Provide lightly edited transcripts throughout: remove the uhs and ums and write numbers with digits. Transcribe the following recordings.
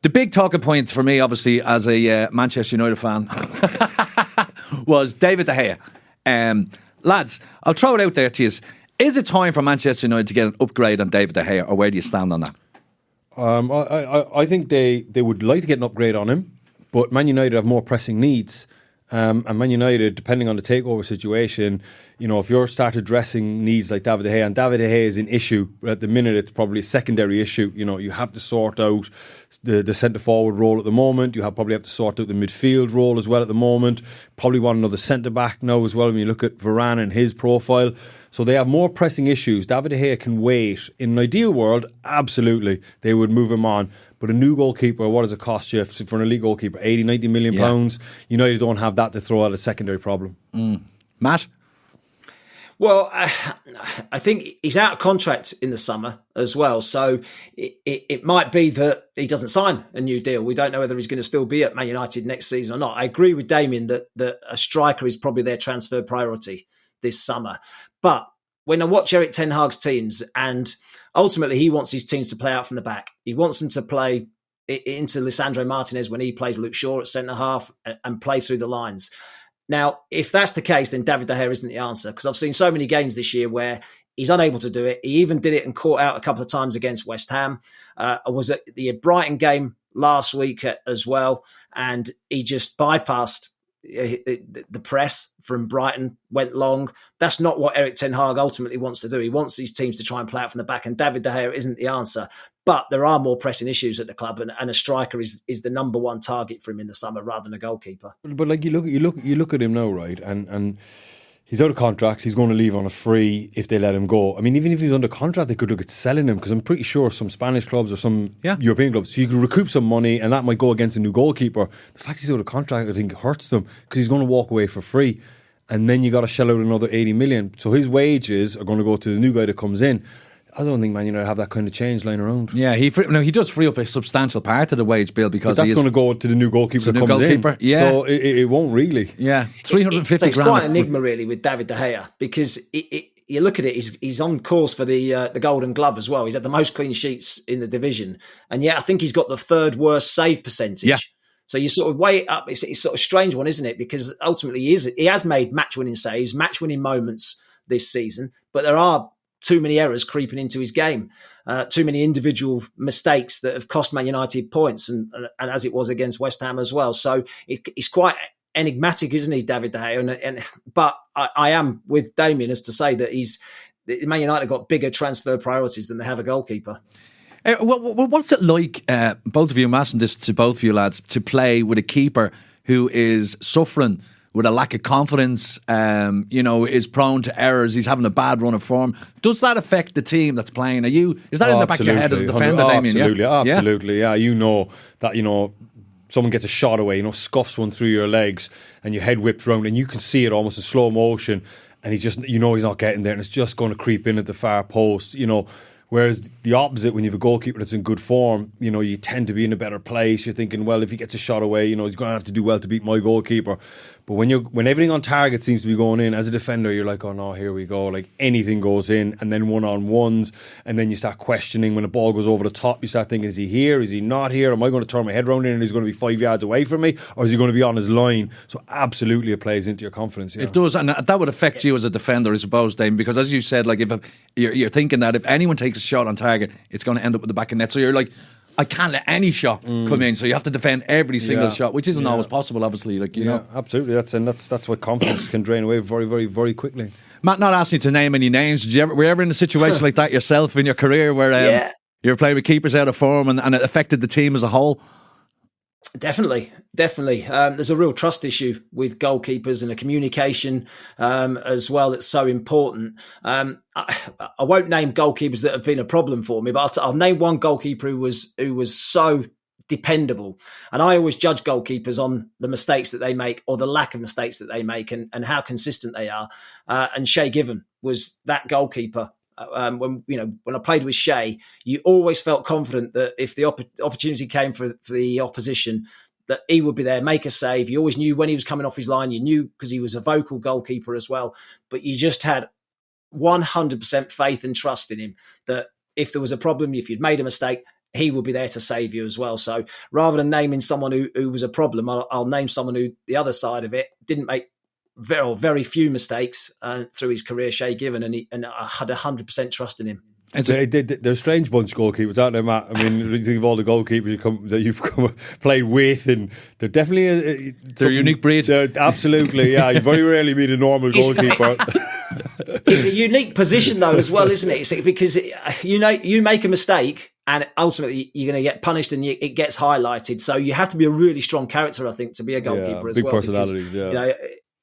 The big talking point for me, obviously, as a Manchester United fan, was David de Gea. Lads, I'll throw it out there to you. Is it time for Manchester United to get an upgrade on David de Gea, or where do you stand on that? I think they would like to get an upgrade on him, but Man United have more pressing needs. And Man United, depending on the takeover situation, if you're start addressing needs like David de Gea, and David de Gea is an issue, at the minute it's probably a secondary issue. You have to sort out the centre-forward role at the moment. You probably have to sort out the midfield role as well at the moment. Probably want another centre-back now as well when you look at Varane and his profile. So they have more pressing issues. David de Gea can wait. In an ideal world, absolutely, they would move him on. But a new goalkeeper, what does it cost you for an elite goalkeeper? 80, 90 million pounds? You don't have that to throw at a secondary problem. Matt? Well, I think he's out of contract in the summer as well. So it might be that he doesn't sign a new deal. We don't know whether he's going to still be at Man United next season or not. I agree with Damien that a striker is probably their transfer priority this summer. But when I watch Erik ten Hag's teams, and ultimately he wants his teams to play out from the back. He wants them to play into Lisandro Martinez when he plays Luke Shaw at centre-half and play through the lines. Now, if that's the case, then David de Gea isn't the answer, because I've seen so many games this year where he's unable to do it. He even did it and caught out a couple of times against West Ham. I was at the Brighton game last week as well, and he just bypassed the press from Brighton, went long. That's not what Erik ten Hag ultimately wants to do. He wants these teams to try and play out from the back, and David de Gea isn't the answer. But there are more pressing issues at the club, and a striker is the number one target for him in the summer rather than a goalkeeper. But like you look at him now, right? And he's out of contract. He's going to leave on a free if they let him go. I mean, even if he's under contract, they could look at selling him, because I'm pretty sure some Spanish clubs or some European clubs, so you can recoup some money, and that might go against a new goalkeeper. The fact he's out of contract, I think, hurts them, because he's going to walk away for free, and then you got to shell out another 80 million. So his wages are going to go to the new guy that comes in. I don't think Man United have that kind of change lying around. Yeah, he does free up a substantial part of the wage bill, because that's going to go to the new goalkeeper that comes in. Yeah. So it won't really. Yeah, 350 It's grand. quite an enigma really with David de Gea, because you look at it, he's on course for the Golden Glove as well. He's had the most clean sheets in the division, and yet I think he's got the third worst save percentage. Yeah. So you sort of weigh it up. It's sort of a strange one, isn't it? Because ultimately he has made match-winning saves, match-winning moments this season, but there are too many errors creeping into his game, too many individual mistakes that have cost Man United points, and as it was against West Ham as well. So it's quite enigmatic, isn't he, David de Gea? But I am with Damien as to say that Man United have got bigger transfer priorities than they have a goalkeeper. What's it like, both of you, I'm asking this to both of you lads, to play with a keeper who is suffering with a lack of confidence, is prone to errors, he's having a bad run of form? Does that affect the team that's playing? Is that in the back of your head as a defender, Damien? Absolutely. Yeah, that, someone gets a shot away, scuffs one through your legs, and your head whips round, and you can see it almost in slow motion, and he's not getting there, and it's just going to creep in at the far post, Whereas the opposite, when you have a goalkeeper that's in good form, you tend to be in a better place. You're thinking, well, if he gets a shot away, he's going to have to do well to beat my goalkeeper. But when everything on target seems to be going in, as a defender, you're like, oh no, here we go. Like anything goes in, and then one-on-ones, and then you start questioning when the ball goes over the top. You start thinking, is he here? Is he not here? Am I going to turn my head around in and he's going to be 5 yards away from me? Or is he going to be on his line? So absolutely it plays into your confidence. Yeah. It does, and that would affect you as a defender, I suppose, Dame, because as you said, like if you're thinking that if anyone takes a shot on target, it's going to end up with the back of net. So you're like, I can't let any shot come in, so you have to defend every single shot, which isn't always possible, obviously. Absolutely. That's what confidence can drain away very, very, very quickly. Matt, not asking you to name any names. Were you ever in a situation like that yourself in your career, where you were playing with keepers out of form and it affected the team as a whole? Definitely. There's a real trust issue with goalkeepers, and a communication as well that's so important. I won't name goalkeepers that have been a problem for me, but I'll name one goalkeeper who was so dependable. And I always judge goalkeepers on the mistakes that they make, or the lack of mistakes that they make, and how consistent they are. And Shay Given was that goalkeeper. When I played with Shay, you always felt confident that if the opportunity came for the opposition, that he would be there, make a save. You always knew when he was coming off his line. You knew, because he was a vocal goalkeeper as well. But you just had 100% faith and trust in him, that if there was a problem, if you'd made a mistake, he will be there to save you as well. So rather than naming someone who was a problem, I'll name someone who the other side of it didn't make very few mistakes through his career, Shay Given, and I had 100% trust in him. They're a strange bunch of goalkeepers, aren't they, Matt? I mean, you think of all the goalkeepers that you've played with, and they're definitely they're a unique breed. They're absolutely, yeah. You very rarely meet a normal goalkeeper. It's a unique position, though, as well, isn't it? Because you make a mistake, and ultimately you're going to get punished, and it gets highlighted. So you have to be a really strong character, I think, to be a goalkeeper as big well. Big personalities, because,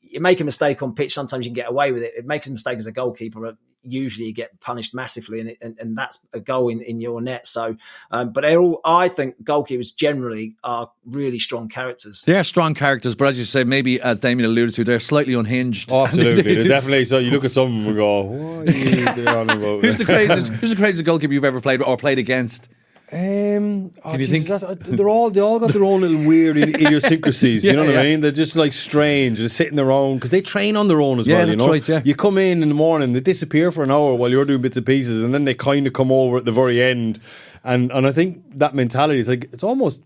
you make a mistake on pitch, sometimes you can get away with it. If you make a mistake as a goalkeeper, usually you get punished massively, and that's a goal in your net. So, but I think goalkeepers generally are really strong characters. They are strong characters, but as you say, maybe as Damien alluded to, they're slightly unhinged. Oh, absolutely, they're definitely. So you look at some and go, "What are you on about?" Who's the craziest goalkeeper you've ever played or played against? Can you think? They all got their own little weird idiosyncrasies. You know what I mean? They're just like strange. They're sitting their own because they train on their own as well. You know, right, yeah. You come in the morning, they disappear for an hour while you're doing bits and pieces, and then they kind of come over at the very end. And I think that mentality is like it's almost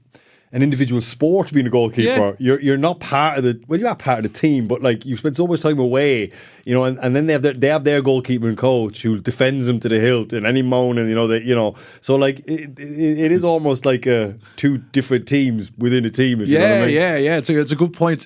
an individual sport being a goalkeeper. Yeah. You're not part of you are part of the team, but like you spend so much time away, and then they have their goalkeeper and coach who defends them to the hilt, and any moaning, so like it is almost like two different teams within a team. If you know what I mean. Yeah. It's a good point.